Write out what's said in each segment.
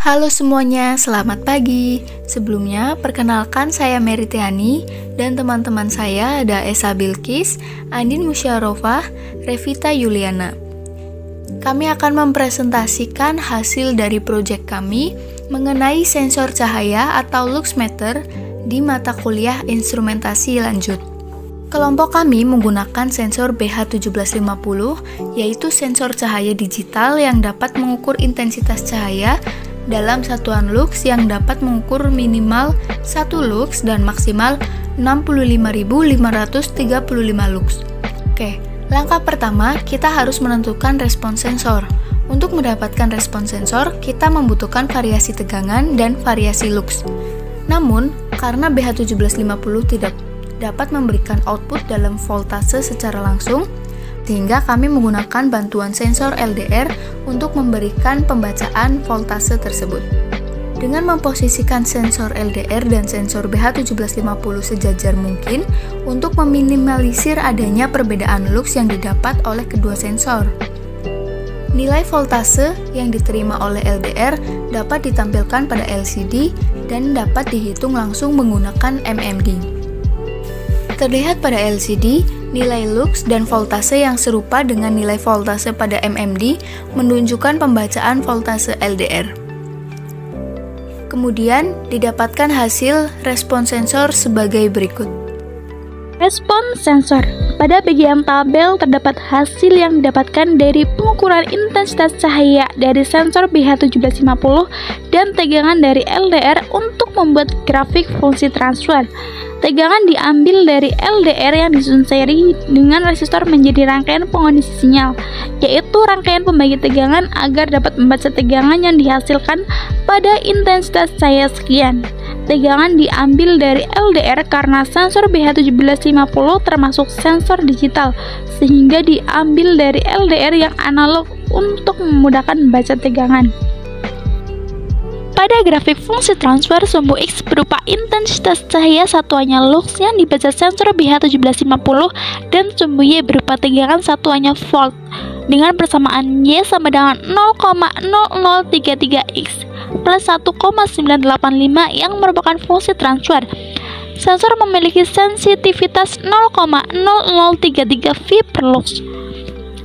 Halo semuanya, selamat pagi. Sebelumnya, perkenalkan saya Mary Tiani dan teman-teman saya ada Esa Bilkis, Andin Musyarovah, Revita Yuliana. Kami akan mempresentasikan hasil dari proyek kami mengenai sensor cahaya atau luxmeter di mata kuliah instrumentasi lanjut. Kelompok kami menggunakan sensor BH1750, yaitu sensor cahaya digital yang dapat mengukur intensitas cahaya dalam satuan lux yang dapat mengukur minimal 1 lux dan maksimal 65.535 lux. Oke, langkah pertama kita harus menentukan respons sensor. Untuk mendapatkan respons sensor, kita membutuhkan variasi tegangan dan variasi lux. Namun, karena BH1750 tidak dapat memberikan output dalam voltase secara langsung, sehingga kami menggunakan bantuan sensor LDR untuk memberikan pembacaan voltase tersebut. Dengan memposisikan sensor LDR dan sensor BH1750 sejajar mungkin untuk meminimalisir adanya perbedaan lux yang didapat oleh kedua sensor. Nilai voltase yang diterima oleh LDR dapat ditampilkan pada LCD dan dapat dihitung langsung menggunakan MMD. Terlihat pada LCD, nilai lux dan voltase yang serupa dengan nilai voltase pada MMD menunjukkan pembacaan voltase LDR. Kemudian, didapatkan hasil respons sensor sebagai berikut. Respons sensor. Pada bagian tabel terdapat hasil yang didapatkan dari pengukuran intensitas cahaya dari sensor BH1750 dan tegangan dari LDR untuk membuat grafik fungsi transfer. Tegangan diambil dari LDR yang disusun seri dengan resistor menjadi rangkaian pengondisi sinyal, yaitu rangkaian pembagi tegangan agar dapat membaca tegangan yang dihasilkan pada intensitas cahaya sekian. Tegangan diambil dari LDR karena sensor BH1750 termasuk sensor digital, sehingga diambil dari LDR yang analog untuk memudahkan membaca tegangan. Pada grafik fungsi transfer, sumbu X berupa intensitas cahaya satuannya lux yang dibaca sensor BH1750 dan sumbu Y berupa tegangan satuannya volt dengan persamaan Y sama dengan 0,0033X plus 1,985 yang merupakan fungsi transfer. Sensor memiliki sensitivitas 0,0033 V per lux.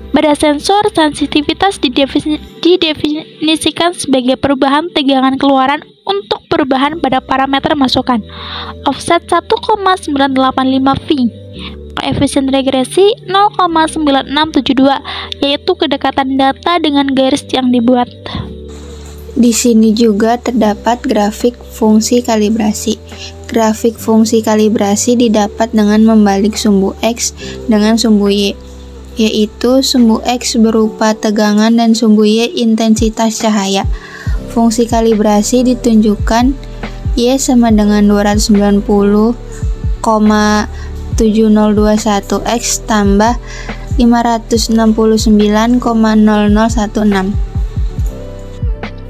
Pada sensor, sensitivitas didefinisikan sebagai perubahan tegangan keluaran untuk perubahan pada parameter masukan. Offset 1,985 V. Koefisien regresi 0,9672, yaitu kedekatan data dengan garis yang dibuat. Di sini juga terdapat grafik fungsi kalibrasi. Grafik fungsi kalibrasi didapat dengan membalik sumbu X dengan sumbu Y, yaitu sumbu X berupa tegangan dan sumbu Y intensitas cahaya. Fungsi kalibrasi ditunjukkan Y sama dengan 290,7021 X tambah 569,0016.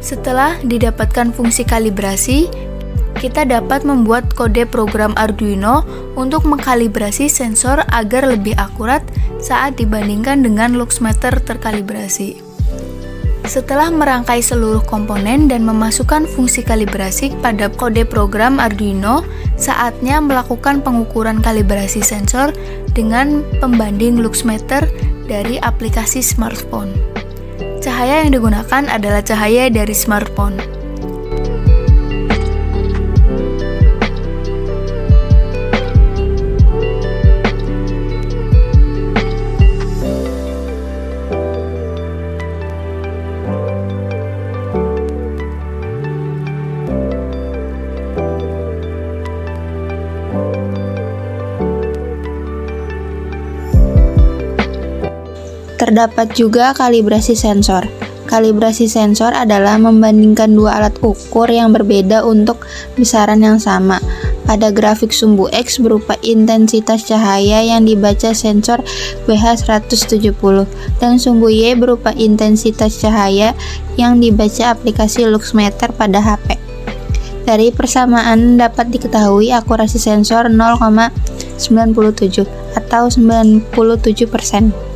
Setelah didapatkan fungsi kalibrasi, kita dapat membuat kode program Arduino untuk mengkalibrasi sensor agar lebih akurat saat dibandingkan dengan luxmeter terkalibrasi. Setelah merangkai seluruh komponen dan memasukkan fungsi kalibrasi pada kode program Arduino, saatnya melakukan pengukuran kalibrasi sensor dengan pembanding luxmeter dari aplikasi smartphone. Cahaya yang digunakan adalah cahaya dari smartphone. Terdapat juga kalibrasi sensor. Kalibrasi sensor adalah membandingkan dua alat ukur yang berbeda untuk besaran yang sama. Pada grafik sumbu X berupa intensitas cahaya yang dibaca sensor BH170 dan sumbu Y berupa intensitas cahaya yang dibaca aplikasi luxmeter pada HP. Dari persamaan dapat diketahui akurasi sensor 0,97 atau 97%.